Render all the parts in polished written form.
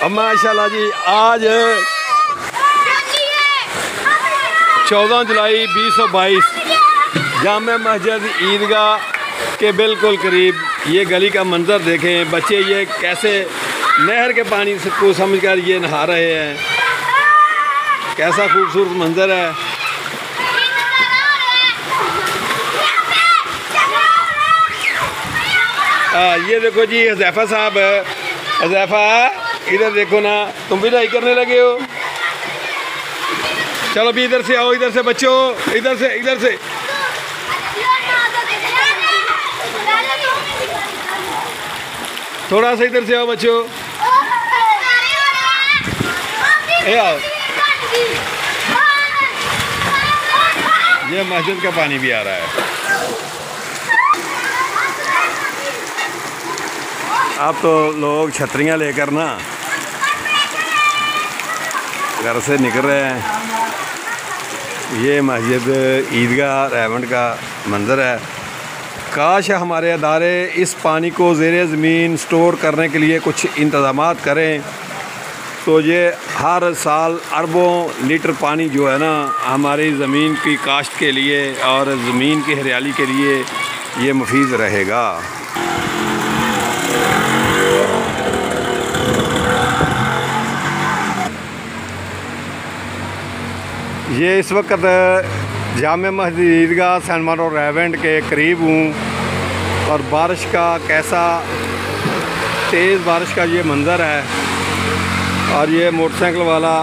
अब माशाल्लाह जी आज 14 जुलाई 2022 जामे मस्जिद ईदगाह के बिल्कुल करीब ये गली का मंजर देखें। बच्चे ये कैसे नहर के पानी को समझकर ये नहा रहे हैं। कैसा खूबसूरत मंजर है। ये देखो जी हज़ैफ़ा साहब, हज़ैफ़ा इधर देखो ना, तुम भी ढाई करने लगे हो। चलो भी इधर से आओ, इधर से बच्चों, इधर से थोड़ा सा इधर से आओ बच्चों, आओ। ये मस्जिद का पानी भी आ रहा है। अब तो लोग छतरियां लेकर ना घर से निकल रहे हैं। ये मस्जिद ईदगाह रेवंड का मंज़र है। काश हमारे अदारे इस पानी को ज़ेरे ज़मीन स्टोर करने के लिए कुछ इंतज़ामात करें तो ये हर साल अरबों लीटर पानी जो है ना हमारी ज़मीन की काश्त के लिए और ज़मीन की हरियाली के लिए ये मुफीद रहेगा। ये इस वक्त जामे मस्जिद ईदगाह सेंट मार्टिन रेवंड के करीब हूँ और बारिश का कैसा तेज़ बारिश का ये मंज़र है और ये मोटरसाइकिल वाला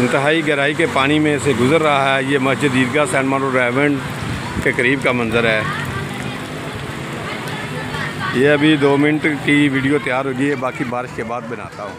इंतहाई गहराई के पानी में से गुज़र रहा है। ये मस्जिद ईदगाह सेंट मार्टिन रेवंड के करीब का मंज़र है। ये अभी 2 मिनट की वीडियो तैयार हो गई है, बाकी बारिश के बाद बनाता हूँ।